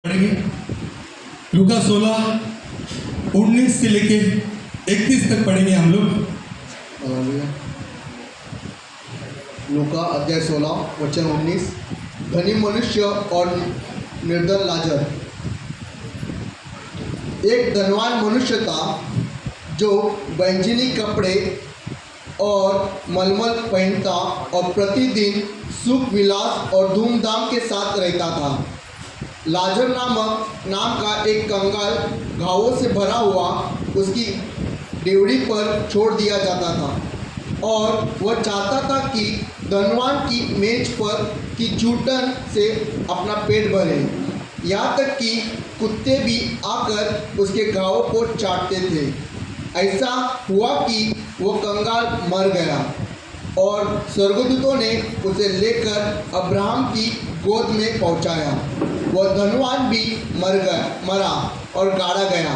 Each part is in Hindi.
पढ़ेंगे। लूका 16:19 से लेके 31 तक पढ़ेंगे हम लोग। लूका अध्याय 16 वचन 19। धनी मनुष्य और निर्धन लाजर। एक धनवान मनुष्य था जो बैंजनी कपड़े और मलमल पहनता और प्रतिदिन सुख विलास और धूमधाम के साथ रहता था। लाजर नाम का एक कंगाल घावों से भरा हुआ उसकी डेवढ़ी पर छोड़ दिया जाता था और वह चाहता था कि धनवान की मेज पर की जूठन से अपना पेट भरे, यहाँ तक कि कुत्ते भी आकर उसके घावों को चाटते थे। ऐसा हुआ कि वह कंगाल मर गया और स्वर्गदूतों ने उसे लेकर अब्राहम की गोद में पहुंचाया। वह धनवान भी मरा और गाड़ा गया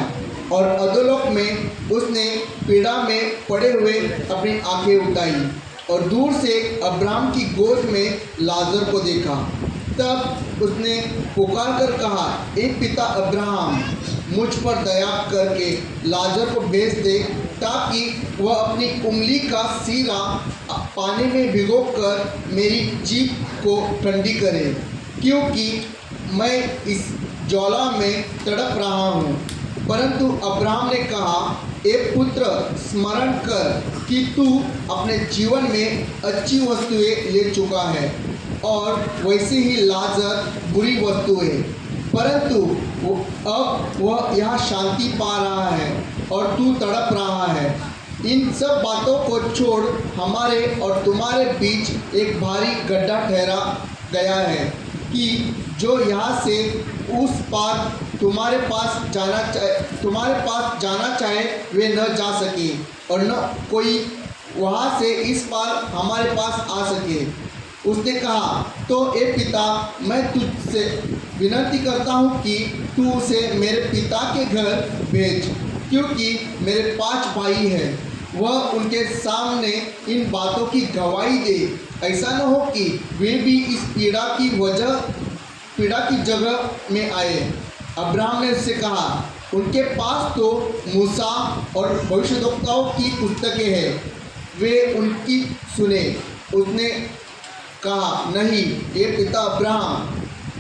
और अधोलोक में उसने पीड़ा में पड़े हुए अपनी आंखें उठाई और दूर से अब्राहम की गोद में लाजर को देखा। तब उसने पुकार कर कहा, ए पिता अब्राहम, मुझ पर दया करके लाजर को भेज दे ताकि वह अपनी उंगली का सीरा पानी में भिगोकर मेरी जीभ को ठंडी करे, क्योंकि मैं इस ज्वाला में तड़प रहा हूँ। परंतु अब्राहम ने कहा, ए पुत्र, स्मरण कर कि तू अपने जीवन में अच्छी वस्तुएं ले चुका है और वैसे ही लाजर बुरी वस्तुएं, परंतु अब वह यहाँ शांति पा रहा है और तू तड़प रहा है। इन सब बातों को छोड़ हमारे और तुम्हारे बीच एक भारी गड्ढा ठहरा गया है कि जो यहाँ से उस पार तुम्हारे पास जाना चाहे वे न जा सके और न कोई वहाँ से इस पार हमारे पास आ सके। उसने कहा, तो ए पिता, मैं तुझसे विनती करता हूँ कि तू उसे मेरे पिता के घर भेज, क्योंकि मेरे 5 भाई हैं। वह उनके सामने इन बातों की गवाही दे, ऐसा न हो कि वे भी इस पीड़ा की जगह में आए। अब्राहम ने उससे कहा, उनके पास तो मूसा और भविष्यद्वक्ताओं की पुस्तकें हैं, वे उनकी सुने। उसने कहा, नहीं ये पिता अब्राहम,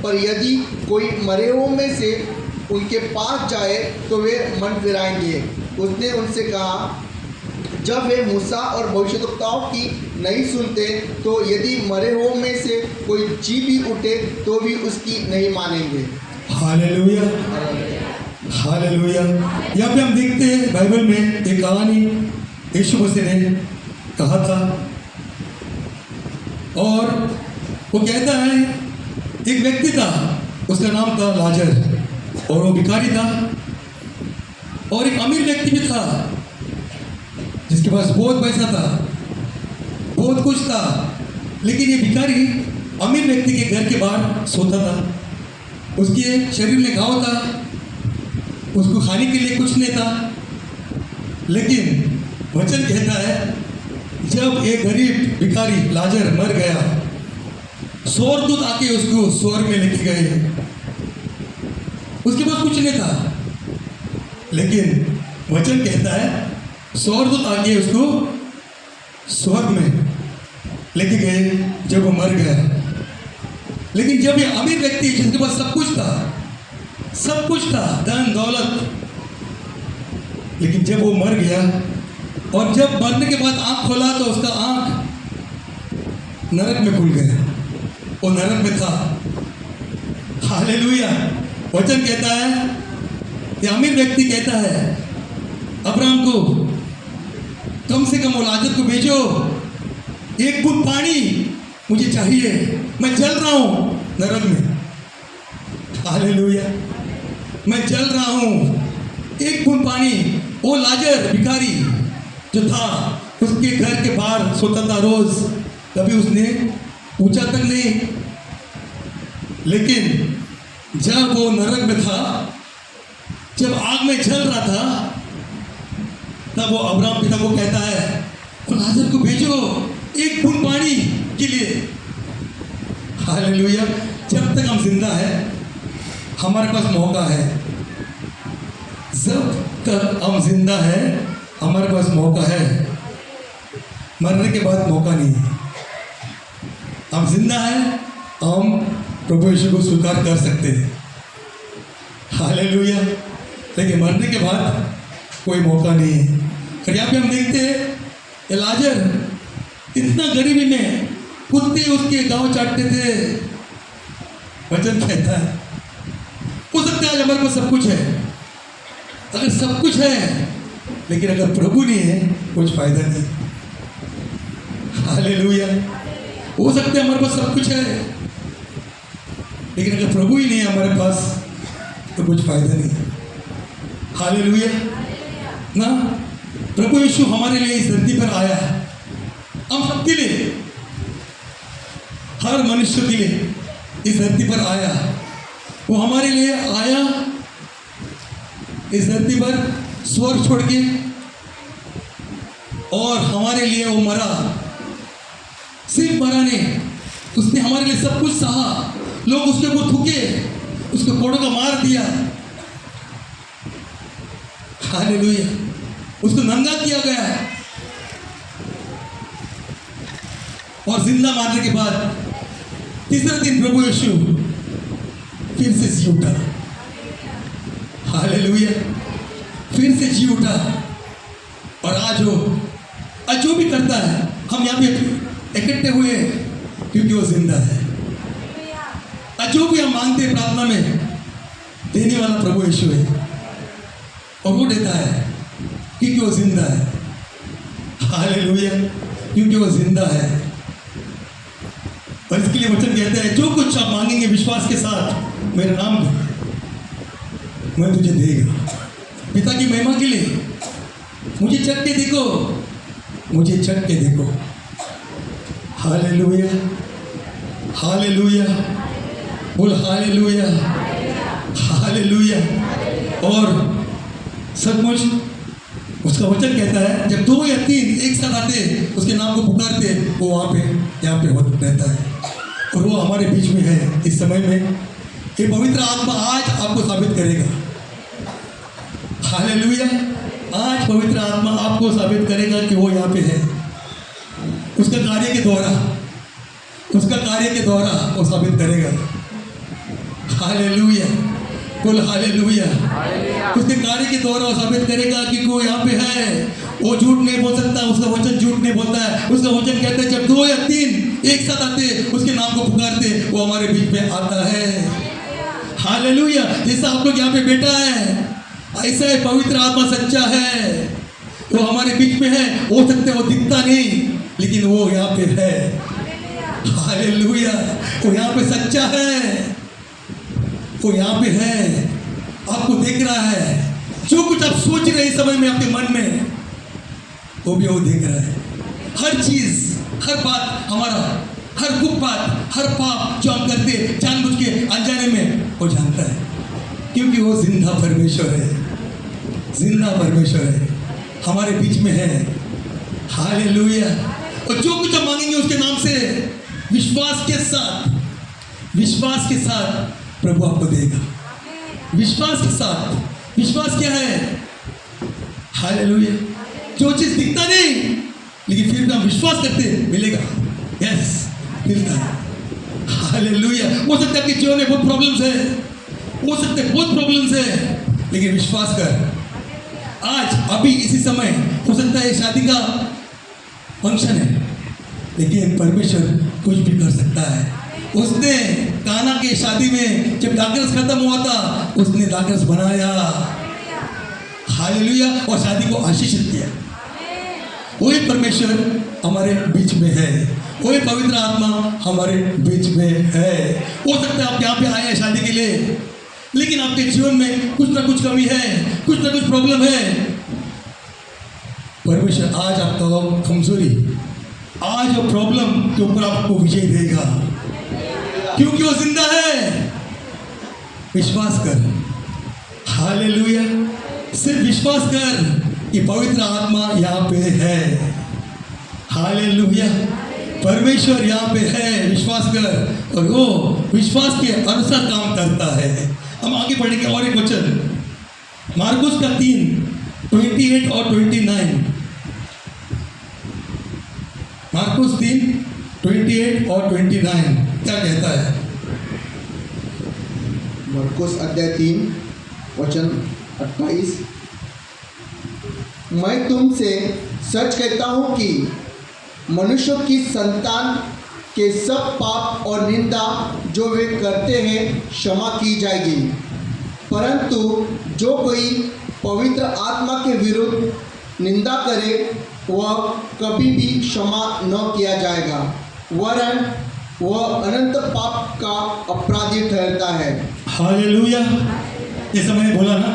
पर यदि कोई मरे हुओं में से उनके पास जाए तो वे मन फिराएंगे। उसने उनसे कहा, जब वे मूसा और भविष्यद्वक्ताओं की नहीं सुनते तो यदि मरे हुओं में से कोई जी भी उठे तो भी उसकी नहीं मानेंगे। Hallelujah, hallelujah. यहाँ पे हम देखते हैं बाइबल में एक कहानी यीशु मसीह ने कहा था और वो कहता है, एक व्यक्ति था, उसका नाम था लाजर और वो भिखारी था, और एक अमीर व्यक्ति भी था जिसके पास बहुत पैसा था, बहुत कुछ था, लेकिन ये भिखारी अमीर व्यक्ति के घर के बाहर सोता था। उसके शरीर में घाव था, उसको खाने के लिए कुछ नहीं था। लेकिन वचन कहता है, जब एक गरीब भिखारी लाजर मर गया, स्वर्गदूत आके उसको स्वर्ग में लेके गए। उसके पास कुछ नहीं था, लेकिन वचन कहता है स्वर्गदूत आके उसको स्वर्ग में लेके गए जब वो मर गया। लेकिन जब ये अमीर व्यक्ति जिसके पास सब कुछ था, धन दौलत, लेकिन जब वो मर गया और जब मरने के बाद आंख खोला तो उसका आंख नरक में खुल गया, वो नरक में था। हालेलुया। वचन कहता है, ये अमीर व्यक्ति कहता है अब्राहम को, कम से कम वो लाजर को भेजो, एक बूंद पानी मुझे चाहिए, मैं जल रहा हूँ नरक में। हालेलुया, मैं जल रहा हूँ, एक बूंद पानी। वो लाजर भिखारी जो था उसके घर के बाहर सोता था रोज, कभी उसने पूछा तक नहीं। लेकिन जब वो नरक में था, जब आग में जल रहा था, तब वो अब्राहम पिता को कहता है, लाजर को भेजो एक बूंद पानी के लिए। हालेलुया। जब तक हम जिंदा है, हमारे पास मौका है। जब तक हम जिंदा है हमारे पास मौका है, मरने के बाद मौका नहीं है। हम जिंदा है, हम प्रभु यीशु को स्वीकार कर सकते हैं, हालेलुया। लेकिन मरने के बाद कोई मौका नहीं है। और यहाँ पे हम देखते हैं लाजर इतना गरीबी में कुत्ते उसके गांव चाटते थे। वचन कहता है हो सकता है आज हमारे पास सब कुछ है, अगर सब कुछ है लेकिन अगर प्रभु नहीं है कुछ फायदा नहीं, हालेलुया। हो सकता है हमारे पास सब कुछ है लेकिन अगर प्रभु ही नहीं है हमारे पास तो कुछ फायदा नहीं, हालेलुया ना। प्रभु यीशु हमारे लिए इस धरती पर आया है, हम सबके लिए, हर मनुष्य के लिए इस धरती पर आया। वो हमारे लिए आया इस धरती पर स्वर्ग छोड़ के, और हमारे लिए वो मरा। सिर्फ मरा नहीं, उसने हमारे लिए सब कुछ सहा। लोग उसके ऊपर थूके, उसको कोड़ों का मार दिया, हालेलुया। उसको नंगा किया गया है और जिंदा मारने के बाद तीसरे दिन प्रभु यीशु फिर से जी उठा, हालेलुया। फिर से जी उठा और आज जो भी करता है, हम यहाँ पे इकट्ठे हुए क्योंकि वो जिंदा है। आज जो भी हम मांगते हैं प्रार्थना में, देने वाला प्रभु यीशु है और वो देता है क्योंकि वो जिंदा है, हालेलुया। क्योंकि वो जिंदा है। और इसके लिए वचन कहता है जो कुछ आप मांगेंगे विश्वास के साथ मेरे नाम में, मैं तुझे देगा। पिता की महिमा के लिए मुझे चख के देखो, मुझे चख के देखो, हालेलुया, हालेलुया। बोल हालेलुया, हालेलुया। और सचमुच उसका वचन कहता है जब 2 या 3 एक साथ आते उसके नाम को पुकारते, वो वहाँ पे यहाँ पे रहता है और वो हमारे बीच में है इस समय में। ये पवित्र आत्मा आज आपको साबित करेगा, हालेलुया। आज पवित्र आत्मा आपको साबित करेगा कि वो यहाँ पे है। उसका कार्य के द्वारा, उसका कार्य के द्वारा वो साबित करेगा, हालेलुया। बोल हालेलुया। उसके कार्य के द्वारा वो साबित करेगा कि वो यहाँ पे है। वो झूठ नहीं बोल सकता, उसका वचन झूठ नहीं बोलता है। उसका वचन कहता है जब 2 या 3 एक साथ आते उसके नाम को पुकारते, वो हमारे बीच में आता है, हालेलुया। जैसा आप लोग यहाँ पे बैठा है, ऐसा है पवित्र आत्मा सच्चा है, वो हमारे बीच में है। हो सकता है वो दिखता नहीं लेकिन वो यहाँ पे है, हालेलुया। वो यहाँ पे सच्चा है, वो यहाँ पे है, आपको देख रहा है। जो कुछ आप सोच रहे हैं समय में आपके मन में, वो भी वो देख रहा है। हर चीज, हर बात हमारा, हर गुप्त बात, हर पाप जो हम करते जानबूझ के अनजाने में, वो जानता है क्योंकि वो जिंदा परमेश्वर है, जिंदा परमेश्वर है, हमारे बीच में है, हालेलुया। और जो कुछ हम मांगेंगे उसके नाम से विश्वास के साथ, विश्वास के साथ प्रभु आपको देगा, विश्वास के साथ। विश्वास क्या है? हालेलुया। जो चीज दिखता नहीं लेकिन फिर भी हम विश्वास करते मिलेगा, यस मिलता है, हालेलुया। हो सकता है आपके जीवन में बहुत प्रॉब्लम्स है, हो सकते हैं बहुत प्रॉब्लम्स है, लेकिन विश्वास कर। आज अभी इसी समय हो सकता है शादी का फंक्शन है लेकिन परमेश्वर कुछ भी कर सकता है। उसने काना के शादी में जब दाखरस खत्म हुआ था, उसने दाखरस बनाया, हालेलुया, और शादी को आशीषित किया। वही परमेश्वर हमारे बीच में है, वही पवित्र आत्मा हमारे बीच में है। हो सकता है आप यहाँ पे आए हैं शादी के लिए, लेकिन आपके जीवन में कुछ ना कुछ कमी है, कुछ ना कुछ प्रॉब्लम है। परमेश्वर आज आपका कमजोरी, आज वो प्रॉब्लम के ऊपर आपको विजय देगा क्योंकि वो जिंदा है। विश्वास कर, हालेलुया। सिर्फ विश्वास कर कि पवित्र आत्मा यहाँ पे है, हालेलुया। परमेश्वर यहाँ पे है, विश्वास कर, और वो विश्वास के अनुसार काम करता है, हम आगे बढ़ेंगे और एक वचन मार्कुस का 3:28 और 29। मार्कुस 3:28 और 29 क्या कहता है? मरकुस अध्याय 3 वचन 28। मैं तुमसे सच कहता हूँ कि मनुष्यों की संतान के सब पाप और निंदा जो वे करते हैं क्षमा की जाएगी, परंतु जो कोई पवित्र आत्मा के विरुद्ध निंदा करे वह कभी भी क्षमा न किया जाएगा, वरन वह अनंत पाप का अपराधी ठहरता है। हालेलुया। जैसा मैंने बोला ना,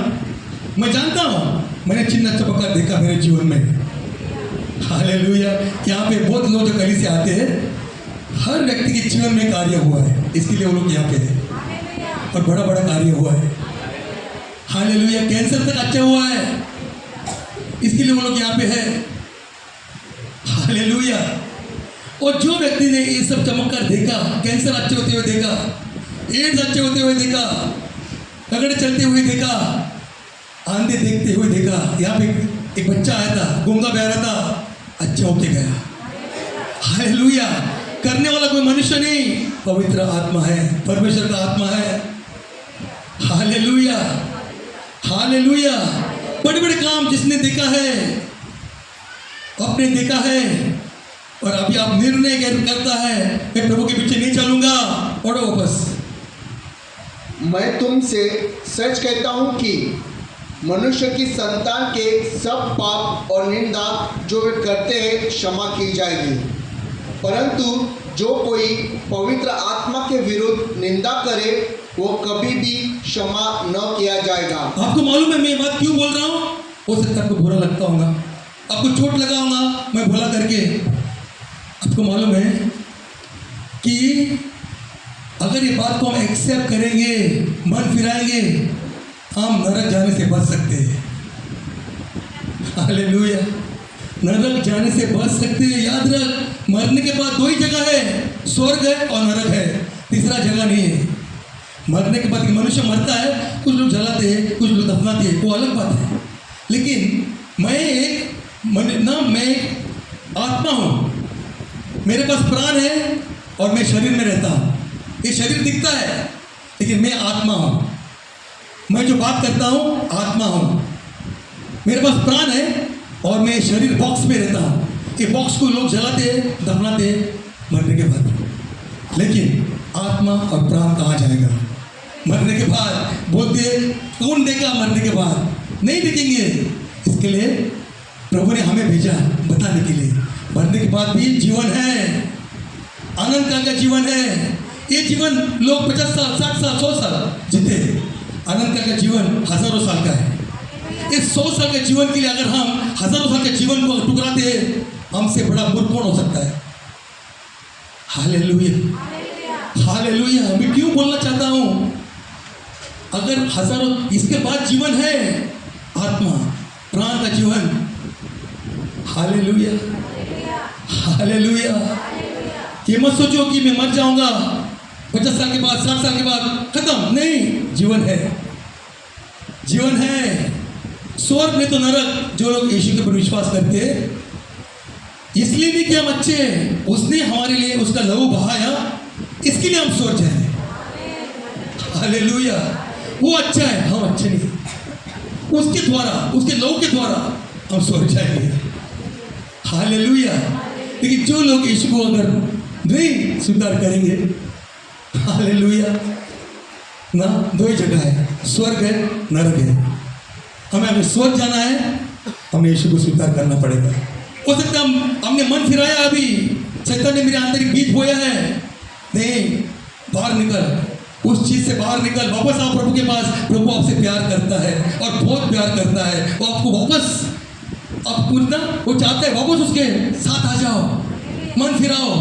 मैं जानता हूँ, मैंने चिन्ह चमत्कार देखा मेरे जीवन में। हालेलुया। यहाँ पे बहुत लोग जो कली से आते हैं, हर व्यक्ति के जीवन में कार्य हुआ है, इसके लिए वो लोग यहाँ पे है और बड़ा बड़ा कार्य हुआ है। हालेलुया। कैंसर तक अच्छा हुआ है, इसके लिए वो लोग यहाँ पे है। हालेलुया। और जो व्यक्ति ने ये सब चमत्कार देखा, कैंसर अच्छे होते हुए देखा, एड्स अच्छे होते हुए देखा, रगड़े चलते हुए देखा, आंधे देखते हुए देखा, यहाँ पे एक बच्चा आया था, गूंगा बह रहा था, अच्छा होके गया। हालेलुया। करने वाला कोई मनुष्य नहीं, पवित्र आत्मा है, परमेश्वर का आत्मा है। हालेलुया। हालेलुया। बड़े बड़े काम जिसने देखा है, आपने देखा है, और अभी आप निर्णय करता है मैं प्रभु के पीछे नहीं चलूंगा, और वापस। मैं तुमसे सच कहता हूँ कि मनुष्य की संतान के सब पाप और निंदा जो वे करते हैं क्षमा की जाएगी, परंतु जो कोई पवित्र आत्मा के विरुद्ध निंदा करे वो कभी भी क्षमा न किया जाएगा। आपको मालूम है मैं ये बात क्यों बोल रहा हूँ? हो सकता है आपको बुरा लगता होगा, आपको चोट लगा होगा मैं भला करके। आपको मालूम है कि अगर ये बात को हम एक्सेप्ट करेंगे, मन फिराएंगे, हम नरक जाने से बच सकते हैं। हालेलुया। नरक जाने से बच सकते हैं। याद रख, मरने के बाद दो ही जगह है, स्वर्ग है और नरक है, तीसरा जगह नहीं है। मरने के बाद मनुष्य मरता है, कुछ लोग जलाते हैं, कुछ लोग दफनाते हैं, वो अलग बात है। लेकिन मैं एक आत्मा हूँ, मेरे पास प्राण है और मैं शरीर में रहता हूँ। ये शरीर दिखता है लेकिन मैं आत्मा हूँ। मैं जो बात करता हूँ आत्मा हूँ। मेरे पास प्राण है और मैं शरीर बॉक्स में रहता हूँ। ये बॉक्स को लोग जलाते हैं, दफनाते हैं मरने के बाद। लेकिन आत्मा और प्राण कहाँ जाएगा? मरने के बाद। बोलते कौन देगा मरने के बाद? नहीं देखेंगे। इसके लिए प्रभु ने हमें भेजा बताने के लिए मरने के बाद भी जीवन है, आनंद का जीवन है। ये जीवन लोग 50 साल, 60 साल, 100 साल जीते, आनंद का जीवन हजारों साल का है। इस 100 साल के जीवन के लिए अगर हम हजारों साल के जीवन को टुकराते हैं, हमसे बड़ा मूर्ख कौन हो सकता है? हालेलुया। हालेलुया। मैं क्यों बोलना चाहता हूँ, अगर हजारों, इसके बाद जीवन है, आत्मा प्राण का जीवन। हालेलुया। हालेलुया। ये मत सोचो कि मैं मर जाऊंगा 50 साल के बाद, 60 साल के बाद खत्म। नहीं, जीवन है, जीवन है। स्वर्ग में तो नरक। जो लोग यीशु के ऊपर विश्वास करते हैं, इसलिए नहीं कि हम अच्छे हैं, उसने हमारे लिए उसका लहू बहाया, इसके लिए हम स्वर्ग जाए। हालेलुया। वो अच्छा है, हम अच्छे नहीं। उसके द्वारा, उसके लहू के द्वारा हम स्वर्ग जाएंगे। हालेलुया। लेकिन जो लोग यीशु को अगर नहीं स्वीकार करेंगे, हालेलुया, ना, दो ही जगह है, स्वर्ग है, नरक है। हमें अगर स्वर्ग जाना है, हमें यीशु को स्वीकार करना पड़ेगा। हो सकता है हमने मन फिराया, अभी शैतान ने मेरे आंतरिक बीज बोया है। नहीं, बाहर निकल, उस चीज से बाहर निकल, वापस आओ प्रभु के पास। प्रभु आपसे प्यार करता है और बहुत प्यार करता है। वो आपको वापस, आप पूछना, वो चाहता है वापस उसके साथ आ जाओ, मन फिराओ।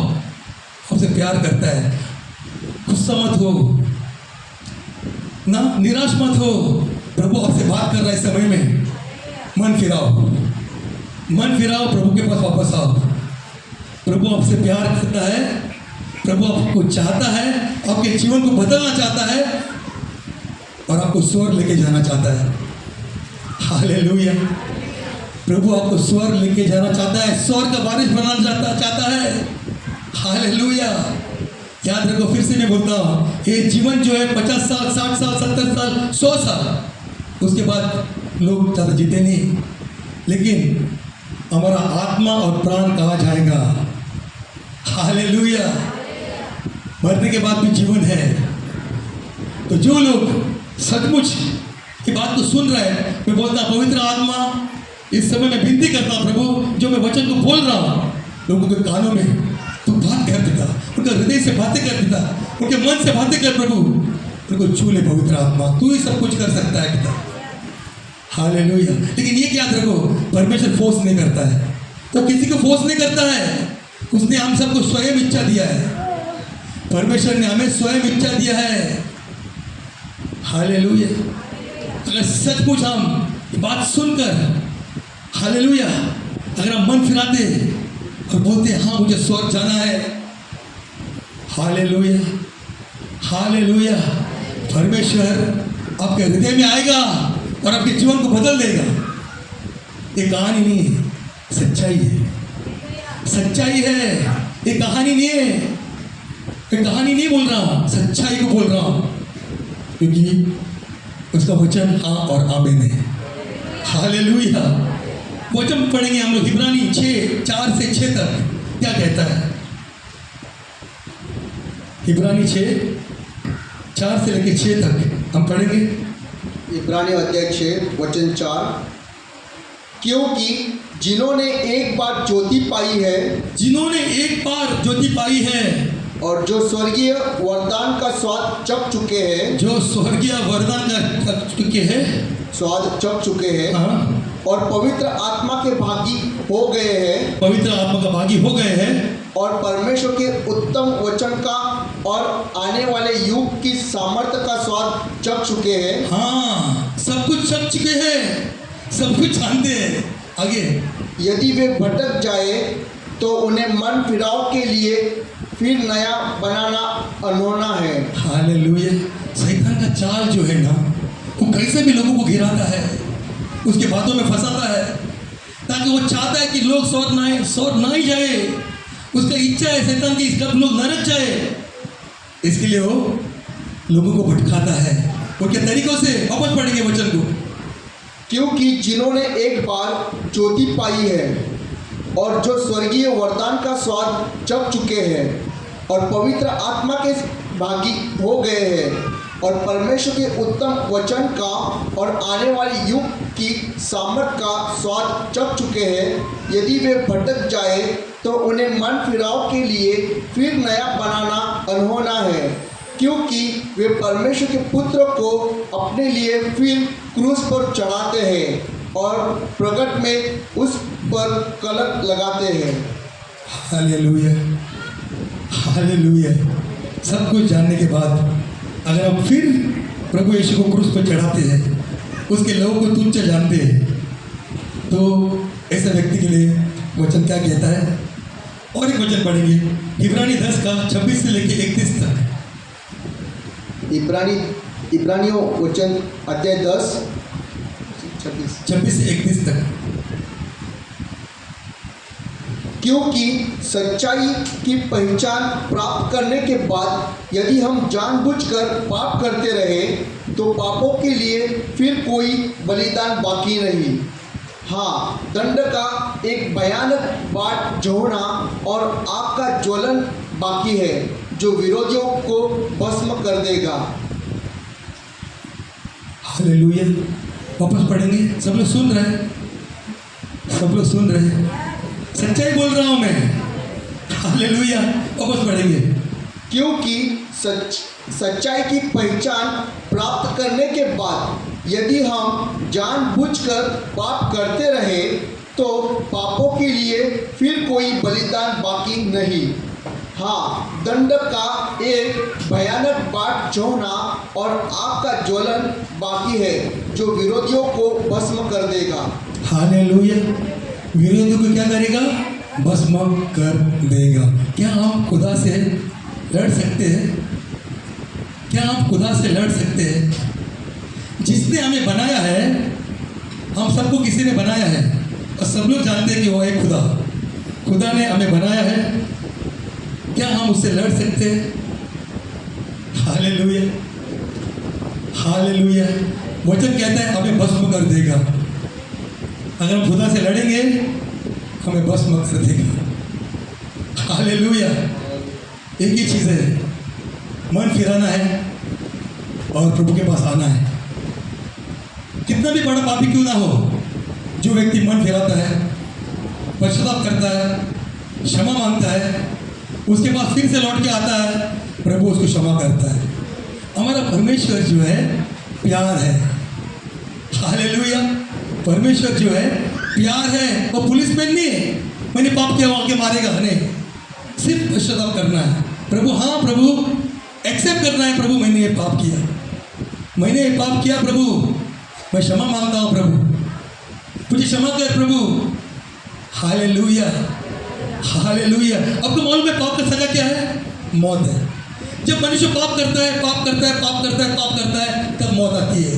आपसे प्यार करता है। गुस्सा मत हो ना, निराश मत हो। प्रभु आपसे बात कर रहा है इस समय में। मन फिराओ, मन फिराओ, प्रभु के पास वापस आओ। प्रभु आपसे प्यार करता है, प्रभु आपको चाहता है, आपके जीवन को बदलना चाहता है। और आपको स्वर लेके जाना चाहता है। हालेलुया। प्रभु आपको स्वर लेके जाना चाहता है, स्वर का बारिश बनाना चाहता है। हालेलुया। याद रखो, फिर से मैं बोलता हूँ, ये जीवन जो है 50 साल, 60 साल, 70 साल, 100 साल, उसके बाद लोग ज़्यादा जीते नहीं, लेकिन हमारा आत्मा और प्राण कहाँ जाएगा। हालेलुया। मरने के बाद भी जीवन है। तो जो लोग सचमुच की बात को सुन रहे हैं, मैं बोलता पवित्र आत्मा, इस समय मैं विनती करता हूँ प्रभु, जो मैं वचन को बोल रहा हूँ लोगों के कानों में तू बात कर देता, उनके हृदय से बातें कर देता, उनके मन से बातें कर प्रभु, उनको छू ले पवित्र आत्मा, तू ही सब कुछ कर सकता है पिता। हालेलुया। लेकिन ये याद रखो, परमेश्वर फोर्स नहीं करता है, वो किसी को फोर्स नहीं करता है, उसने हम सबको स्वयं इच्छा दिया है। परमेश्वर ने हमें स्वयं इच्छा दिया है। हालेलुया। अगर सचमुच हम ये बात सुनकर, हालेलुया, अगर हम मन फिराते और बोलते हाँ मुझे स्वर्ग जाना है, हालेलुया, हालेलुया, परमेश्वर आपके हृदय में आएगा और आपके जीवन को बदल देगा। ये कहानी नहीं है, सच्चाई है, सच्चाई है। ये कहानी नहीं है, ये कहानी नहीं बोल रहा हूँ, सच्चाई को बोल रहा हूँ, क्योंकि उसका वचन हाँ और आमीन है। हालेलुया। वचन पढ़ेंगे हम लोग, इब्रानी 6:4 से 6 तक क्या कहता है। इब्रानी 6:4 से लेकर 6 तक हम पढ़ेंगे। इब्रानी अध्याय 6 वचन 4, क्योंकि जिन्होंने एक बार ज्योति पाई है, जिन्होंने एक बार ज्योति पाई है और जो स्वर्गीय वरदान का स्वाद चख चुके हैं, जो स्वर्गीय वरदान का चख चुके हैं, स्वाद चख चुके हैं, हाँ, और पवित्र आत्मा के भागी हो गए हैं, पवित्र आत्मा का भागी हो गए हैं, और परमेश्वर के उत्तम वचन का और आने वाले युग की सामर्थ्य का स्वाद चख चुके हैं। हाँ, सब कुछ चख चुके हैं, सब कुछ जानते हैं। आगे, यदि वे भटक जाए तो उन्हें मन फिराव के लिए फिर नया बनाना अनहोना है। हालेलुया। शैतान का चाल जो है ना, वो कैसे भी लोगों को गिराता है, उसके बातों में फंसाता है, ताकि वो चाहता है कि लोग सौर ना ही जाए। उसका इच्छा है शैतान की, कब लोग नरक जाए, इसके लिए वो लोगों को भटकाता है। वो क्या तरीकों से, वापस पढ़ेंगे वचन को, क्योंकि जिन्होंने एक बार ज्योति पाई है और जो स्वर्गीय वरदान का स्वाद चख चुके हैं और पवित्र आत्मा के भागी हो गए हैं और परमेश्वर के उत्तम वचन का और आने वाले युग की सामर्थ का स्वाद चख चुके हैं, यदि वे भटक जाए तो उन्हें मन फिराव के लिए फिर नया बनाना अनहोना है, क्योंकि वे परमेश्वर के पुत्र को अपने लिए फिर क्रूस पर चढ़ाते हैं और प्रकट में उस पर कलंक लगाते हैं। Hallelujah, hallelujah. सब कुछ जानने के बाद अगर हम फिर प्रभु यीशु को क्रूस पर चढ़ाते हैं, उसके लोगों को तुच्छ जानते हैं, तो ऐसे व्यक्ति के लिए वचन क्या कहता है। और एक वचन पढ़ेंगे, इब्रानी 10 का 26 से लेकर 31 तक। इब्रानियों वचन अध्याय 10 26 से 31 तक। क्योंकि सच्चाई की पहचान प्राप्त करने के बाद यदि हम जानबूझकर पाप करते रहे तो पापों के लिए फिर कोई बलिदान बाकी नहीं। हाँ, दंड का एक भयानक बाट जोड़ना और आग का ज्वलन बाकी है जो विरोधियों को भस्म कर देगा। हालेलुया। वापस पढ़ेंगे, सब लोग सुन रहे हैं, सब लोग सुन रहे हैं, सच्चाई बोल रहा हूं मैं। हालेलुया। वापस पढ़ेंगे, क्योंकि सच्चाई की पहचान प्राप्त करने के बाद यदि हम जानबूझकर पाप करते रहे तो पापों के लिए फिर कोई बलिदान बाकी नहीं। हाँ, दंड का एक भयानक बाट जोड़ना और आग का ज्वलन बाकी है जो विरोधियों को भस्म कर देगा। हालेलुया। विरोधियों को क्या करेगा? भस्म कर देगा। क्या हम खुदा से लड़ सकते हैं? क्या आप खुदा से लड़ सकते हैं? जिसने हमें बनाया है, हम सबको किसी ने बनाया है और सब लोग जानते हैं कि वो है खुदा ने हमें बनाया है। क्या हम उससे लड़ सकते हैं? Hallelujah, hallelujah. वचन कहता है हमें भस्म कर देगा। अगर हम खुदा से लड़ेंगे हमें भस्म कर देगा। हालेलुया। एक ही चीज़ है, मन फिराना है और प्रभु के पास आना है। कितना भी बड़ा पापी क्यों ना हो, जो व्यक्ति मन फिराता है, पश्चाताप करता है, क्षमा मांगता है, उसके बाद फिर से लौट के आता है, प्रभु उसको क्षमा करता है। हमारा परमेश्वर जो है प्यार है। हालेलुया। परमेश्वर जो है प्यार है। वो पुलिसमैन नहीं है, मैंने पाप किया आके मारेगा, नहीं। सिर्फ पश्चाताप करना है। प्रभु, हाँ प्रभु, एक्सेप्ट करना है, प्रभु मैंने ये पाप किया, मैंने ये पाप किया, प्रभु मैं क्षमा मांगता हूँ, प्रभु मुझे क्षमा कर प्रभु। Hallelujah, hallelujah. अब तो मालूम है पाप का सजा क्या है? मौत है। जब मनुष्य पाप करता है, पाप करता है, पाप करता है, पाप करता है, तब मौत आती है।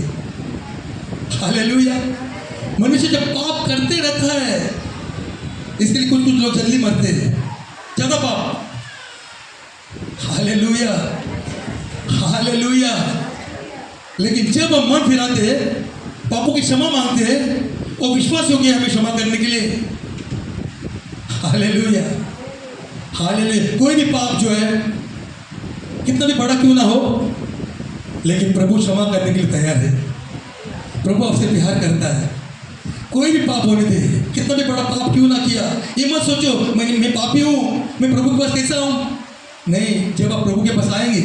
हालेलुया। मनुष्य जब पाप करते रहता है, इसके लिए कुछ लोग जल्दी मरते हैं, ज़्यादा पाप। Hallelujah, hallelujah. लेकिन जब हम मन फिराते हैं, पापों की क्षमा मांगते हैं और विश्वास हो गया हमें क्षमा करने के लिए। Hallelujah, hallelujah. कोई भी पाप जो है कितना भी बड़ा क्यों ना हो, लेकिन प्रभु क्षमा करने के लिए तैयार है। प्रभु आपसे प्यार करता है। कोई भी पाप होने दे, कितना भी बड़ा पाप क्यों ना किया। ये मत सोचो मैं पापी हूँ, मैं प्रभु के पास कैसा हूँ। नहीं, जब आप प्रभु के पास आएंगे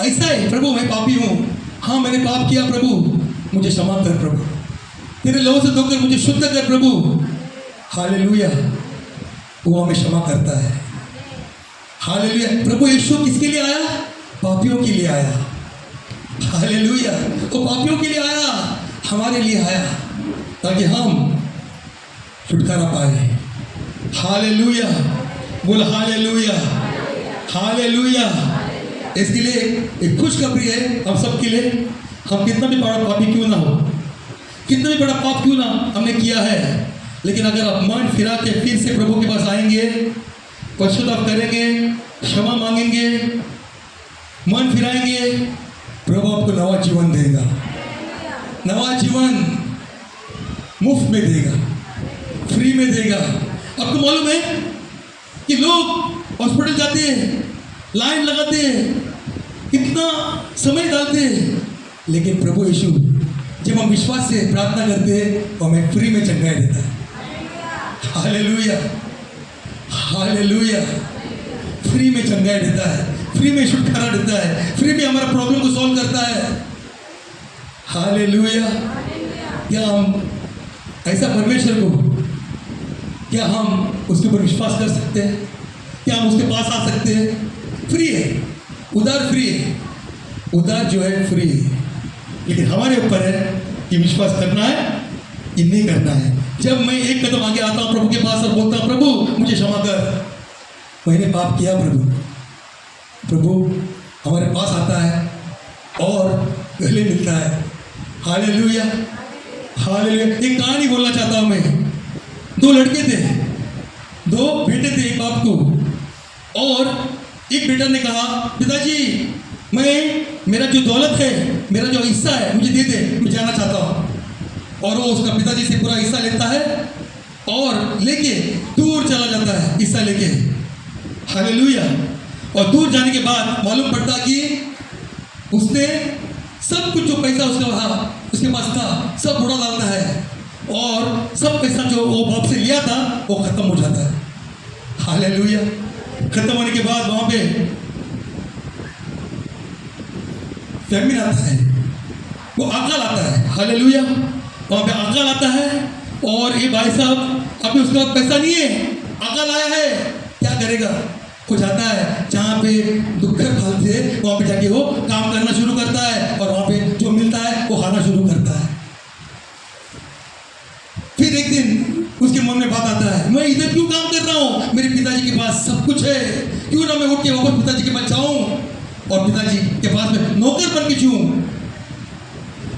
ऐसा है, प्रभु मैं पापी हूँ, हाँ मैंने पाप किया, प्रभु मुझे क्षमा कर, प्रभु तेरे लहू से धोकर मुझे शुद्ध कर प्रभु। हालेलुया। वो हमें क्षमा करता है। हालेलुया। प्रभु यीशु किसके लिए आया? पापियों के लिए आया। हालेलुया। वो पापियों के लिए आया, हमारे लिए आया, ताकि हम छुटकारा पाए। हालेलुया। बोल हालेलुया, हालेलुया। इसके लिए एक खुशखबरी है हम सबके लिए। हम कितना भी बड़ा पापी क्यों ना हो, कितना भी बड़ा पाप क्यों ना हमने किया है, लेकिन अगर आप मन फिरा के फिर से प्रभु के पास आएंगे, पश्चाताप करेंगे, क्षमा मांगेंगे, मन फिराएंगे, प्रभु आपको नवा जीवन देगा। नवा जीवन मुफ्त में देगा, फ्री में देगा। आपको मालूम है कि लोग हॉस्पिटल जाते हैं, लाइन लगाते हैं, कितना समय डालते हैं, लेकिन प्रभु यीशु जब हम विश्वास से प्रार्थना करते हैं तो हमें फ्री में चंगाई देता है। Hallelujah, hallelujah. फ्री में चंगाई देता है, फ्री में छुटकारा देता है, फ्री में हमारा प्रॉब्लम को सॉल्व करता है। हालेलुया। क्या हम ऐसा परमेश्वर को, क्या हम उसके ऊपर विश्वास कर सकते हैं? क्या हम उसके पास आ सकते हैं? फ्री है, उधार फ्री है, उधार जो है फ्री है, लेकिन हमारे ऊपर है कि विश्वास करना है कि नहीं करना है। जब मैं एक कदम आगे आता हूँ प्रभु के पास और बोलता हूँ प्रभु मुझे क्षमा कर, मैंने पाप किया प्रभु, प्रभु हमारे पास आता है और गले मिलता है। Hallelujah, hallelujah. एक कहानी बोलना चाहता हूँ मैं। दो लड़के थे, दो बेटे थे एक बाप को, और एक बेटा ने कहा पिताजी मेरा जो दौलत है, मेरा जो हिस्सा है मुझे दे दे, मैं जाना चाहता हूँ। और वो उसका पिताजी से पूरा हिस्सा लेता है और लेके दूर चला जाता है हिस्सा लेके। हालेलुया। और दूर जाने के बाद मालूम पड़ता कि उसने सब कुछ जो पैसा उसके पास था सब उड़ा डालता है और सब पैसा जो वो बाप से लिया था वो खत्म हो जाता है। हालेलुया। खत्म होने के बाद वहाँ पे फैमिन आता है, वो अकाल आता है। हालेलुया। वहाँ पे अकाल आता है और ये भाई साहब अभी उसके पास पैसा नहीं है, अकाल आया है, क्या करेगा? वो जाता है जहाँ पे दुख फालते हैं वहाँ पे जाके वो काम करना शुरू करता है और वहाँ पे जो मिलता है वो खाना शुरू करता है। फिर एक दिन उसके मन में बात आता है, मैं इधर क्यों काम कर रहा हूँ? मेरे पिताजी के पास सब कुछ है, क्यों ना मैं उठ के वापस पिताजी के पास जाऊँ और पिताजी के पास में नौकर बन के जीऊँ।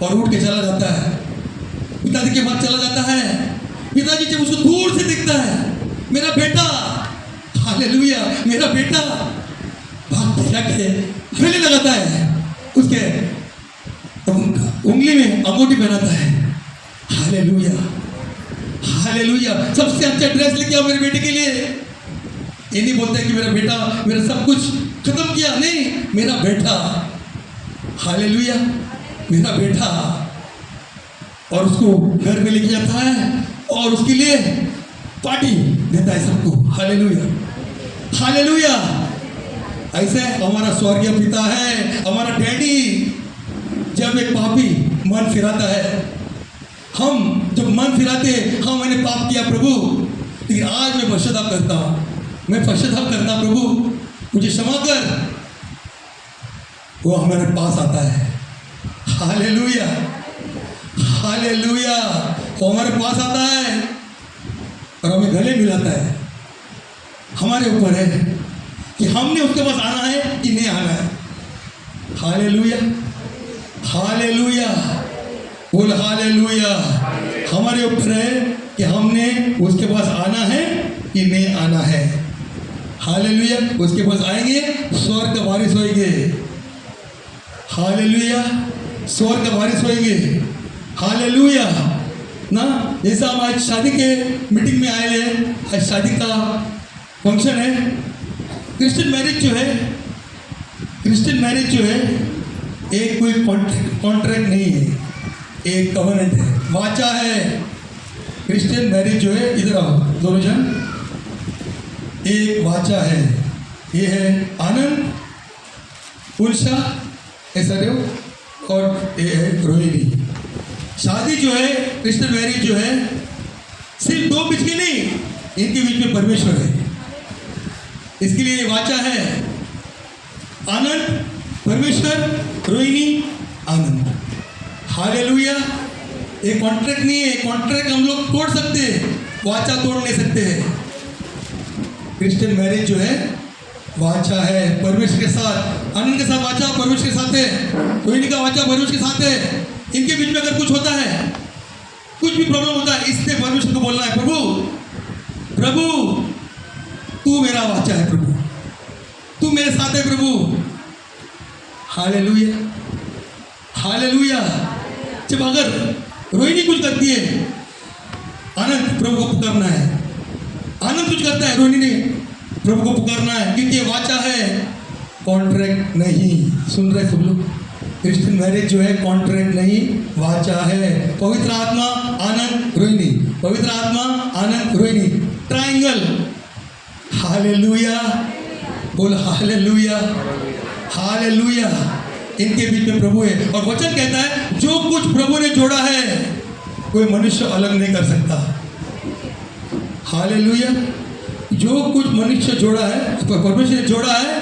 और उठ के चला जाता है, पिताजी के पास चला जाता है। पिताजी जब उसको दूर से दिखता है, मेरा बेटा, हालेलुया, मेरा बेटा, भाग के जाके गले लगाता है, उसके उंगली में अंगूठी पहनाता है। हालेलुया, हालेलुया, सबसे अच्छा ड्रेस लेके आओ मेरे बेटे के लिए। ये नहीं बोलते कि मेरा बेटा मेरा सब कुछ खत्म किया, नहीं, मेरा बेटा, हालेलुया, मेरा बेटा। और उसको घर में लेके जाता है और उसके लिए पार्टी देता है सबको। Hallelujah, hallelujah. ऐसे हमारा स्वर्गीय पिता है, हमारा डैडी। जब एक पापी मन फिराता है, हम जब मन फिराते, हाँ मैंने पाप किया प्रभु, लेकिन आज मैं पश्चाताप करता हूँ, मैं पश्चाताप करता प्रभु, मुझे क्षमा कर, वो हमारे पास आता है। हालेलुया, हालेलुया, वो हमारे पास आता है और हमें गले मिलाता है। हमारे ऊपर है कि हमने उसके पास आना है कि नहीं आना है। हालेलुया, हालेलुया, बोल हालेलुया। हमारे ऊपर है कि हमने उसके पास आना है कि नहीं आना है। हालेलुया, उसके पास आएंगे, स्वर्ग का वारिस होएंगे। हालेलुया, स्वर्ग का वारिस होएंगे। हालेलुया ना। जैसा हम आज शादी के मीटिंग में आए हैं, आज शादी का फंक्शन है। क्रिश्चियन मैरिज जो है, क्रिश्चियन मैरिज जो है, एक कोई कॉन्ट्रैक्ट नहीं है, एक कवनेंट है, वाचा है। क्रिश्चियन मैरिज जो है, इधर आओ दोनों जन, एक वाचा है। ये है आनंद, उल्शा, ऐसा देव और ये है रोहिणी। शादी जो है, क्रिश्चियन मैरिज जो है, सिर्फ दो बीच की नहीं, इनके बीच में परमेश्वर है। इसके लिए वाचा है आनंद, परमेश्वर, रोहिणी, आनंद। हालेलुया। एक कॉन्ट्रैक्ट नहीं है, कॉन्ट्रैक्ट हम लोग तोड़ सकते हैं, वाचा तोड़ नहीं सकते हैं। क्रिश्चियन मैरिज जो है, वाचा है परमेश्वर के साथ, आनंद के साथ वाचा परमेश्वर के साथ है, रोहिणी का वाचा परमेश्वर के साथ है। इनके बीच में अगर कुछ होता है, कुछ भी प्रॉब्लम होता है, इससे परमेश्वर को बोलना है, प्रभु, प्रभु तू मेरा वाचा है, प्रभु तू मेरे साथ है, प्रभु। Hallelujah, hallelujah. जब अगर रोहिणी कुछ करती है, आनंद प्रभु को पुकारना है, आनंद कुछ करता है, रोहिणी ने प्रभु को पुकारना है, क्योंकि ये वाचा है, कॉन्ट्रैक्ट नहीं। सुन रहे सब लोग? क्रिश्चियन मैरिज जो है, कॉन्ट्रैक्ट नहीं, वाचा है। पवित्र आत्मा, आनंद, रोहिणी, पवित्र आत्मा, आनंद, रोहिणी, ट्रायंगल। हालेलुया, बोल हालेलुया, हालेलुया। इनके बीच में प्रभु है। और वचन कहता है, जो कुछ प्रभु ने जोड़ा है, कोई मनुष्य अलग नहीं कर सकता। हालेलुया। जो कुछ मनुष्य जोड़ा है, परमेश्वर ने जोड़ा है,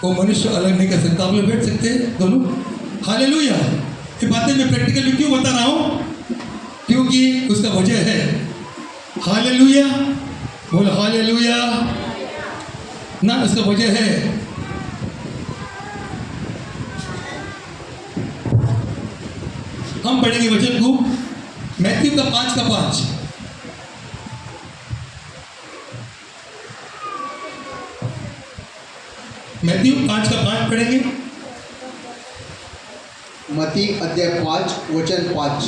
वो मनुष्य अलग नहीं कर सकता। आप लोग बैठ सकते हैं दोनों। हालेलुया। ये बातें मैं प्रैक्टिकली क्यों बता रहा हूँ? क्योंकि उसका वजह है। हालेलुया, बोल हालेलुया ना। उसका वजह है, हम पढ़ेंगे वचन को, मैथ्यू का 5:5। मैथ्यू 5:5 पढ़ेंगे। मत्ती अध्याय 5 वचन 5।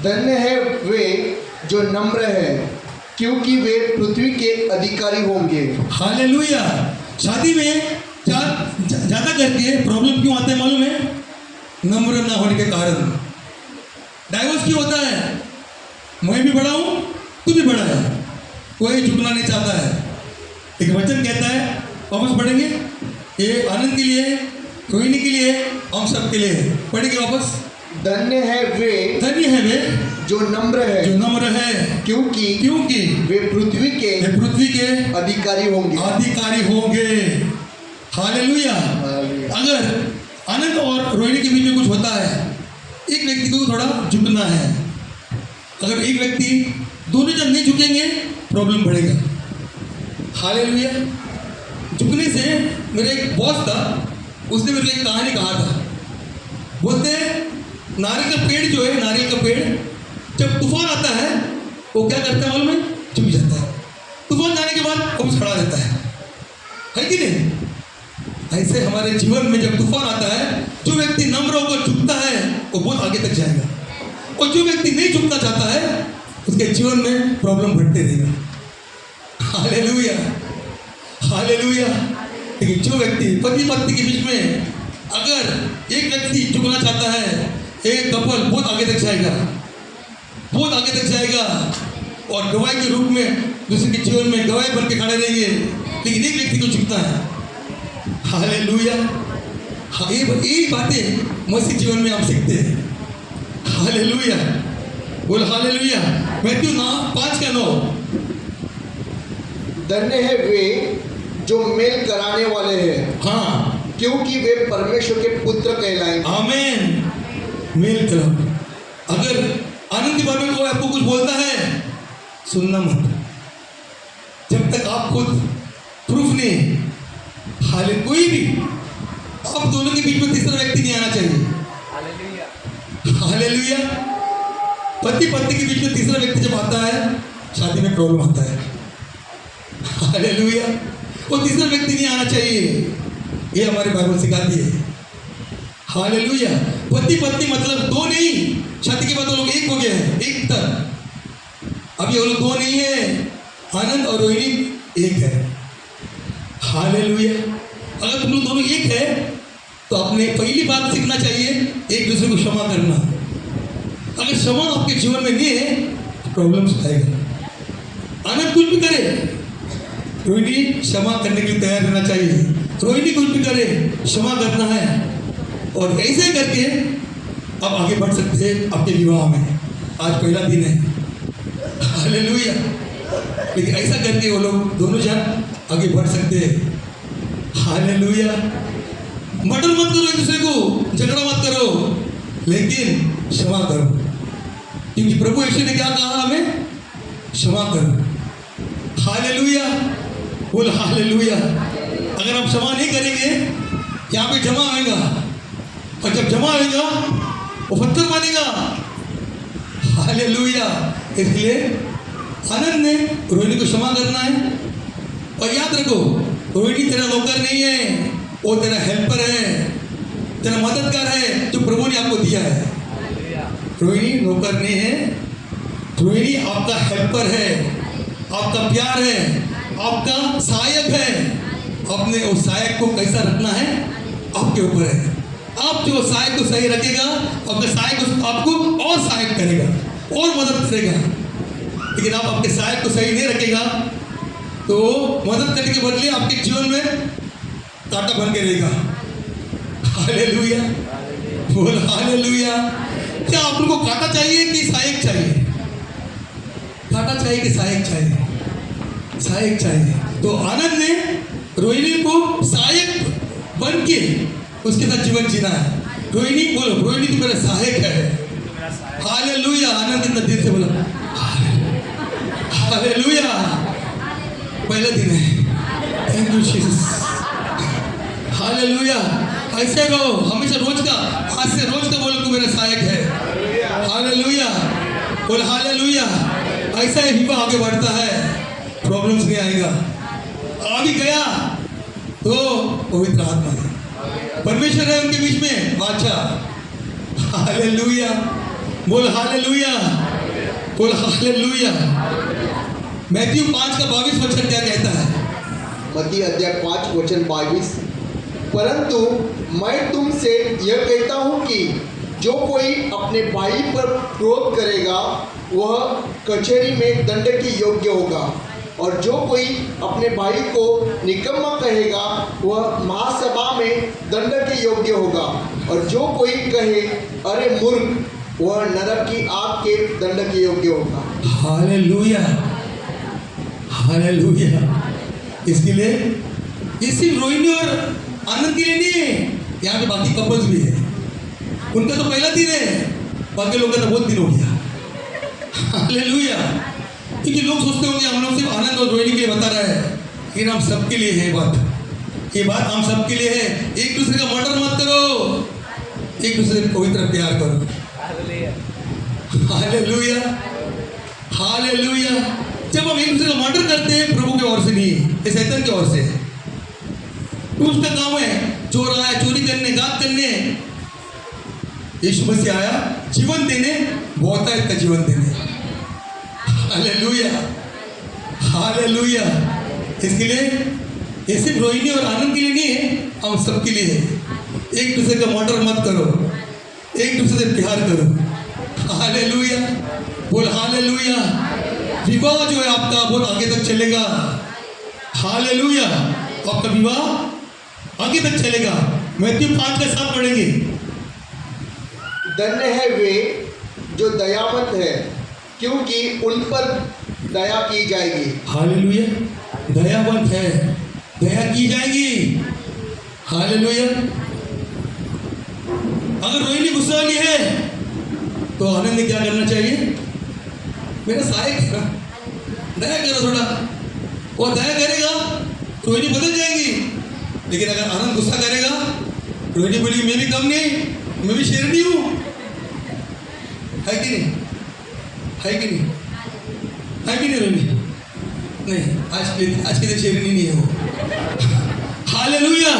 धन्य है वे जो नम्र है, क्योंकि वे पृथ्वी के अधिकारी होंगे। हालेलुया। शादी में ज़्यादा करके प्रॉब्लम क्यों आता है मालूम है? नम्र ना होने के कारण। डाइवोर्स क्यों होता है? मैं भी बड़ा हूँ, तू भी बड़ा है, कोई झुकना नहीं चाहता है। एक वचन कहता है, वापस पढ़ेंगे, ये आनंद के लिए, रोहिणी के लिए, हम सब के लिए। पढ़ेंगे वापस। धन्य है वे जो नम्र है, जो नम्र है, क्योंकि वे पृथ्वी के अधिकारी होंगे। हालेलुया। अगर आनंद और रोहिणी के बीच में कुछ होता है, एक व्यक्ति को थोड़ा झुकना है। अगर एक व्यक्ति, दोनों जन नहीं झुकेंगे, प्रॉब्लम बढ़ेगा। हालेलुया। झुकने से, मेरे एक बॉस था, उसने मेरे को एक कहानी कहा था। बोलते नारियल का पेड़ जो है, नारियल का पेड़ जब तूफान आता है वो क्या करता है मालूम है? झुक जाता है। तूफान जाने के बाद वो खड़ा रहता है कि नहीं? ऐसे हमारे जीवन में जब तूफान आता है, जो व्यक्ति नम्र होकर झुकता है वो बहुत आगे तक जाएगा, और जो व्यक्ति नहीं झुकना चाहता है उसके जीवन में प्रॉब्लम बढ़ते रहेगा। Hallelujah, hallelujah. लेकिन जो व्यक्ति पति पत्नी के बीच में अगर एक व्यक्ति झुकना चाहता है, एक कपल बहुत आगे तक जाएगा, बहुत आगे तक जाएगा, और गवाही के रूप में दूसरे के जीवन में गवाही बन के खड़े रहेंगे। लेकिन एक व्यक्ति को झुकता है। हालेलुया। हाँ, ये बातें मसीह जीवन में आप सीखते हैं। हालेलुया, बोल हालेलुया। मैथ्यू 5:9। धन्य है वे जो मेल कराने वाले हैं, हाँ, क्योंकि वे परमेश्वर के पुत्र कहलाएंगे। आमीन। मेल करो। अगर आनंद के बारे में कोई आपको कुछ बोलता है, सुनना मत जब तक आप खुद प्रूफ नहीं। हाले कोई भी आप दोनों के बीच में तीसरा व्यक्ति नहीं आना चाहिए। हालेलुया। पति पत्नी के बीच में तीसरा व्यक्ति जब आता है, शादी में प्रॉब्लम आता है। हालेलुया। वो तीसरा व्यक्ति नहीं आना चाहिए, ये हमारे बाइबल सिखाती है। हालेलुया। पति पत्नी मतलब दो नहीं, शादी के बाद वो लोग एक हो गए हैं, एक तरह। अभी वो लोग दो नहीं है, आनंद और रोहिणी एक है। हालेलुया। अगर तुम लोग दोनों एक है तो आपने पहली बात सीखना चाहिए, एक दूसरे को क्षमा करना। अगर क्षमा आपके जीवन में नहीं है तो प्रॉब्लम्स आएगा। आनंद कुछ भी करे, रोहिणी क्षमा करने के लिए तैयार रहना चाहिए। रोहिणी कुछ भी करे, क्षमा करना है, और ऐसे करके आप आगे बढ़ सकते हैं आपके विवाह में। आज पहला दिन है। हालेलुया। लेकिन ऐसा करके वो लोग दोनों जन आगे बढ़ सकते हैं। हालेलुया। मर्डर मत करो एक दूसरे को, झगड़ा मत करो, लेकिन क्षमा करो, क्योंकि प्रभु यीशु ने क्या कहा हमें? क्षमा करो। हालेलुया, बोल हालेलुया। अगर हम क्षमा नहीं करेंगे, यहाँ पे जमा होगा, और जब जमा होगा वो पत्थर बनेगा। हालेलुया। इसलिए आनंद ने रोहिणी को क्षमा करना है। और याद रखो, रोहिणी तेरा नौकर नहीं है, वो तेरा हेल्पर है, तेरा मददगार है जो प्रभु ने आपको दिया है। रोहिणी नौकर नहीं है, रोहिणी आपका हेल्पर है, आपका प्यार है, आपका सहायक है। अपने उस सहायक को कैसा रखना है आपके ऊपर है। आप जो सहायक को सही रखेगा, आपका सहायक आपको और सहायक करेगा और मदद करेगा। लेकिन आप आपके सहायक को सही नहीं रखेगा तो मदद करने के बदले आपके जीवन में कांटा बन के रहेगा। हालेलुया, बोल हालेलुया। क्या आप लोगों को कांटा चाहिए कि सहायक चाहिए? कांटा चाहिए कि सहायक चाहिए? सहायक चाहिए। तो आनंद ने रोहिणी को सहायक बन के उसके साथ जीवन जीना है। रोहिणी बोलो, रोहिणी तो मेरा सहायक है। हालेलुया। आनंद इतना दिल से बोला हालेलुया। पहला दिन है, थैंक यू जीसस। हालेलुया। ऐसे कहो हमेशा, रोज का, आज से रोज का बोलो तू मेरा सहायक है। हालेलुया, बोल हालेलुया। ऐसा ही विवाह आगे बढ़ता है, प्रॉब्लम्स नहीं आएगा। आ भी गया तो पवित्र आत्मा है, परमेश्वर है उनके बीच में, बादशाह। हालेलुया, बोल हालेलुया, बोल हालेलुया। मैथ्यू 5:22 क्या कहता है? मत्ती अध्याय 5:22। परंतु मैं तुमसे यह कहता हूँ कि जो कोई अपने भाई पर क्रोध करेगा वह कचहरी में दंड के योग्य होगा, और जो कोई अपने भाई को निकम्मा कहेगा वह महासभा में दंड के योग्य होगा, और जो कोई कहे अरे मूर्ख वह नरक की आग के दंड के योग्य होगा। Hallelujah, hallelujah. इसके लिए ये सिर्फ रोहिणी और आनंद के लिए नहीं है, यहाँ पे बाकी कपल्स भी है। उनका तो पहला दिन है, बाकी लोगों का तो बहुत दिन हो गया। हालेलुया। क्योंकि लोग सोचते होंगे हम लोग सिर्फ आनंद और रोहिणी के लिए बता रहा है, लेकिन हम सबके लिए है बात। ये बात हम सबके लिए है। एक दूसरे का मर्डर मत करो, एक दूसरे को पवित्र प्यार करो। Hallelujah, hallelujah. जब हम एक दूसरे का मर्डर करते हैं, प्रभु की ओर से नहीं, ये शैतान की ओर से है। तो उसका काम है चोर आया चोरी करने, घात करने। यीशु मसीह आया जीवन देने, बहुतायत का जीवन देने। Hallelujah, hallelujah. इसके लिए ये सिर्फ रोहिणी और आनंद के लिए नहीं है, हम सबके लिए है। एक दूसरे का मर्डर मत करो, एक दूसरे से प्यार करो। हालेलुया, बोल हालेलुया। विवाह जो है आपका बहुत आगे तक चलेगा। हालेलुया, आपका विवाह आगे तक चलेगा। मैथ्यू 5:7 पढ़ेंगे। धन्य है वे जो दयावंत है, क्योंकि उन पर दया की जाएगी। हालेलुया, दयावंत है, दया की जाएगी। हालेलुया। अगर रोहिणी गुस्सा वाली है तो आनंद ने क्या करना चाहिए? मेरा सहायक है, दया करो थोड़ा। वो दया करेगा, रोहिणी बदल जाएगी। लेकिन अगर आनंद गुस्सा करेगा, रोहिणी बोलेगी मैं भी कम नहीं, मैं भी शेरनी हूँ। है कि नहीं? है कि नहीं? है कि नहीं रोहिणी? नहीं, आज के दिन शेरनी नहीं है वो। हालेलुया।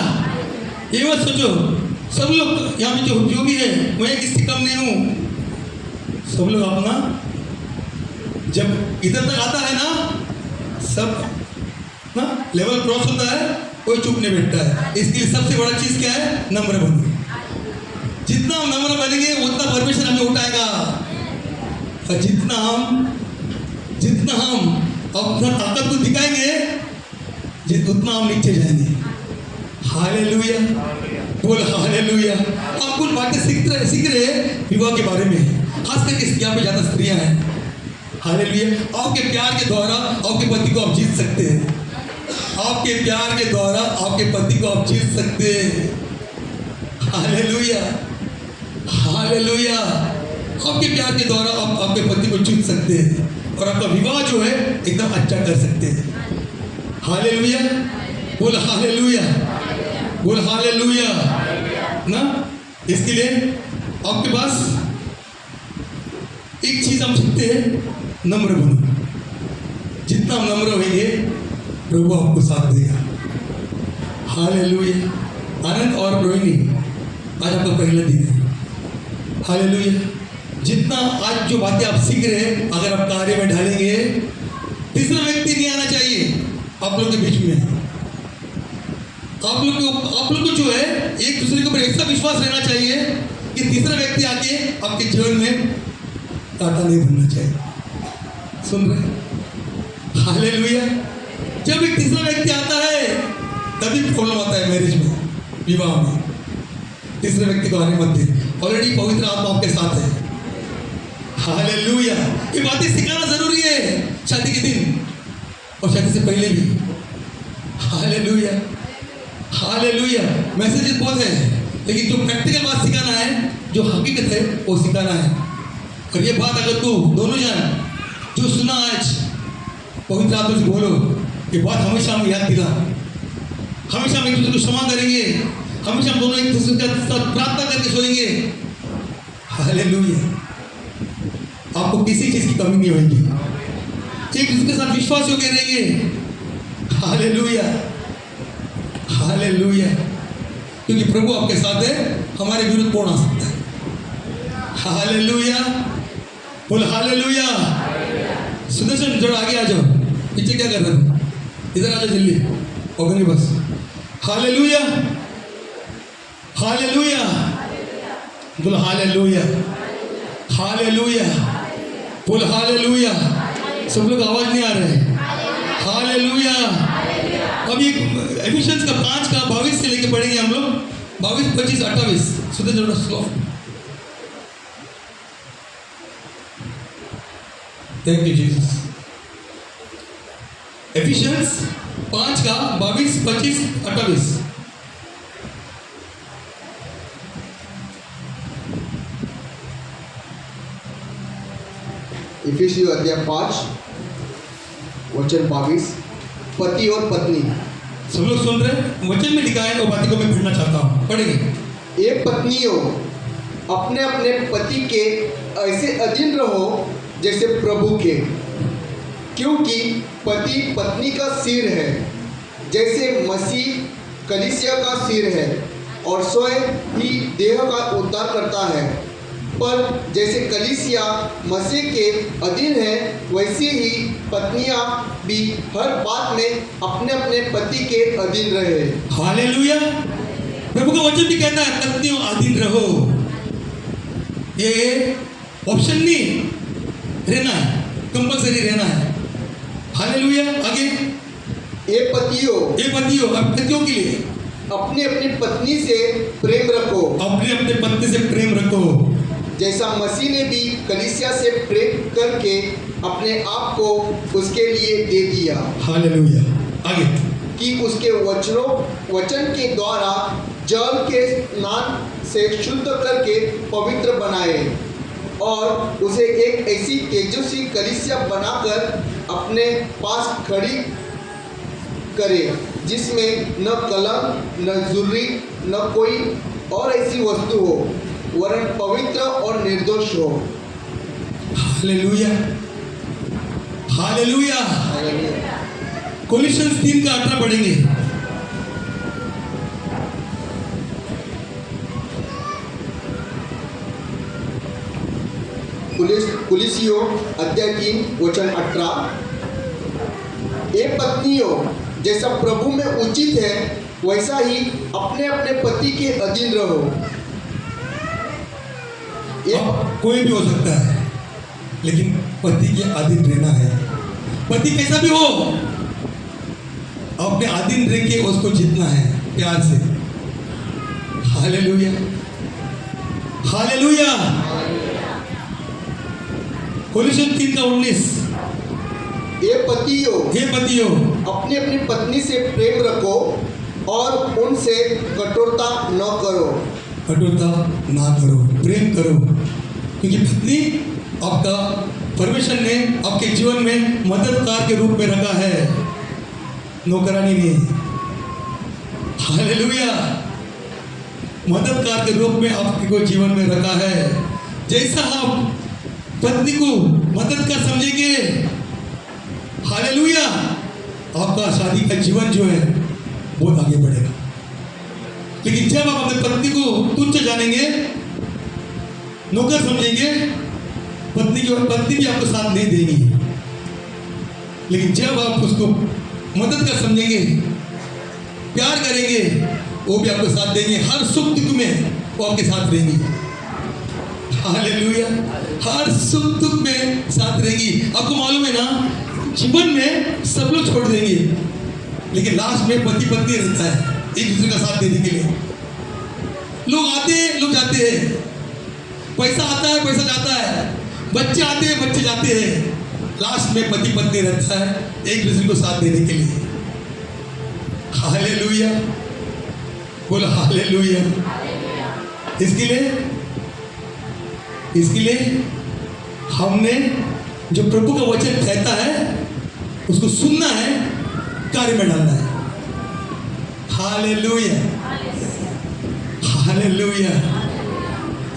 ये मत सोचो सब लोग यहाँ पे जो भी है मैं किसी कम नहीं हूँ। सब लोग अपना जब इधर तक आता है ना, सब ना लेवल क्रॉस होता है, कोई चुप नहीं बैठता है। इसके लिए सबसे बड़ा चीज क्या है? नम्र बनो। जितना हम नम्र बनेंगे उतना परमेश्वर हमें उठाएगा। और जितना हम अपना ताकत को दिखाएंगे, उतना हम नीचे जाएंगे। हालेलुया, बोल हालेलुया। आप कुछ बातें सीख रहे विवाह के बारे में, खास करके यहाँ पे ज़्यादा स्त्रियां हैं। हालेलुया। आपके प्यार के द्वारा आपके पति को आप जीत सकते हैं। आपके प्यार के द्वारा आपके पति को आप जीत सकते हैं। Hallelujah, hallelujah. आपके प्यार के द्वारा आप आपके पति को जीत सकते हैं और आपका विवाह जो है एकदम अच्छा कर सकते हैं। हालेलुया, बोल हालेलुया, बोल हालेलुया ना। इसके लिए आपके पास एक चीज हम सीखते हैं, नम्र बनो। जितना हम नम्र होंगे प्रभु आपको साथ देगा। हालेलुया। आनंद और रोहिणी आज आपका पहला दिन है। हालेलुया। जितना आज जो बातें आप सीख रहे हैं अगर आप कार्य में ढालेंगे, तीसरा व्यक्ति नहीं आना चाहिए आप लोग के बीच में। आप लोग को जो है एक दूसरे के ऊपर ऐसा विश्वास रहना चाहिए कि तीसरा व्यक्ति आके आपके जीवन में कांटा नहीं बनना चाहिए। सुन रहे? हालेलुया। जब एक तीसरा व्यक्ति आता है तभी प्रॉब्लम आता है मैरिज में, विवाह में। तीसरे व्यक्ति को आने मत दे। ऑलरेडी पवित्र आत्मा आपके साथ है। हालेलुया। ये बातें सिखाना जरूरी है शादी के दिन और शादी से पहले भी। Hallelujah, hallelujah. मैसेजेस बहुत है, लेकिन जो प्रैक्टिकल बात सिखाना है, जो हकीकत है वो सिखाना है। और ये बात अगर तू दोनों जान जो सुना आज पवित्र आत्मा से बोलो, ये बात हमेशा हमें याद दिला। हमेशा हम एक दूसरे को क्षमा करेंगे, हमेशा हम दोनों एक दूसरे के साथ प्रार्थना करके सोएंगे। हालेलुया। आपको किसी चीज की कमी नहीं होगी। एक दूसरे के साथ विश्वास होकर रहेंगे। Hallelujah, hallelujah. क्योंकि प्रभु आपके साथ है, हमारे विरुद्ध कौन आ सकता है? हालेलुया, बोल हालेलुया। सुदर्शन जरा आगे आ जाओ, पीछे क्या कर रहे हो? इधर आ जाओ जल्दी, ओके बस। हालेलुया, हालेलुया, बोल हालेलुया, हालेलुया, बोल हालेलुया। सब लोग आवाज नहीं आ रहे। हालेलुया। अब ये एफिशिएंस का 5 का 22 से लेके पढ़ेंगे हम लोग, 22, 25, 28। सुधर जरा slow. Thank you Jesus. Efficiency 5 का 22, 25, 28। इफिसियों अध्याय 5 वचन 22। पति और पत्नी। सब लोग सुन रहे? वचन में लिखा है वो बातें को मैं पढ़ना चाहता हूँ, पढ़ेंगे। एक पत्नियों अपने अपने पति के ऐसे अधीन रहो जैसे प्रभु के, क्योंकि पति पत्नी का सिर है, जैसे मसीह कलीसिया का सिर है और स्वयं ही देह का उद्धार करता है। पर जैसे कलीसिया मसीह के अधीन है, वैसे ही पत्नियां भी हर बात में अपने अपने पति के अधीन रहे। हालेलुया। प्रभु का वचन भी कहता है पत्नियों अधीन रहो। ये ऑप्शन नहीं, रहना है, कंपल्सरी रहना है। हालेलुया। आगे, ये पतियों अब पतियों के लिए अपनी अपनी पत्नी से प्रेम रखो, अपने अपने पत्नी से प्रेम रखो, जैसा मसीह ने भी कलीसिया से प्रेम करके अपने आप को उसके लिए दे दिया। हालेलुया। आगे, कि उसके वचन के द्वारा जल के स्नान से शुद्ध करके पवित्र बनाए और उसे एक ऐसी तेजस्वी कलीसिया बनाकर अपने पास खड़ी करे, जिसमें न कलंक न जुर्री न कोई और ऐसी वस्तु हो, वरन पवित्र और निर्दोष हो। हालेलुया। हालेलुया। कोलिशंस 3:18 पढ़ेंगे। कुलिसियों अध्याय 3 वचन 18। ये पत्नियों, जैसा प्रभु में उचित है वैसा ही अपने अपने पति के अधीन रहो। कोई भी हो सकता है, लेकिन पति के अधीन रहना है। पति कैसा भी हो, अपने अधीन रह के उसको जीतना है प्यार से। हालेलुया। हालेलुया। कोलिशन 3:19। ये पतियों अपनी अपनी पत्नी से प्रेम रखो और उनसे कठोरता न करो। कठोरता ना करो, प्रेम करो, क्योंकि पत्नी आपका परमेश्वर ने आपके जीवन में मददगार के रूप में रखा है, नौकरानी नहीं। हालेलुया। मददगार के रूप में आपके जीवन में रखा है। जैसा आप पत्नी को मददगार समझेंगे, हालेलुया, आपका शादी का जीवन जो है बहुत आगे बढ़ेगा। लेकिन जब आप अपनी पत्नी को तुच्छ जानेंगे, नौकर समझेंगे, पत्नी भी आपको साथ नहीं देगी। लेकिन जब आप उसको मददगार समझेंगे, प्यार करेंगे, वो भी आपको साथ देंगे। हर सुख दुख में वो आपके साथ रहेंगी। हालेलुया। हर सुख दुख में साथ रहेंगी। आपको मालूम है ना, जीवन में सब लोग छोड़ देंगे, लेकिन लास्ट में पति पत्नी रहता है एक दूसरे का साथ देने के लिए। लोग आते हैं, लोग जाते हैं, पैसा आता है, पैसा जाता है, बच्चे आते हैं, बच्चे जाते हैं, लास्ट में पति पत्नी रहता है एक दूसरे को साथ देने के लिए। हालेलुया। बोलो हालेलुया। इसके लिए हमने जो प्रभु का वचन कहता है उसको सुनना है, कार्य में डालना है। हालेलुया। हालेलुया।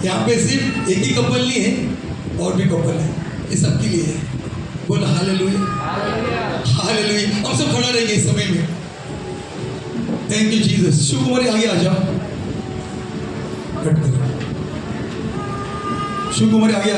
यहाँ पे सिर्फ एक ही कपल नहीं है, और भी कपल है, ये सबके लिए है। बोलो हालेलुया। हालेलुया। हम सब खड़ा रहेंगे इस समय में। Thank you Jesus. Shiv Kumari आगे आ जाओ। शिव कुमारी आगे आ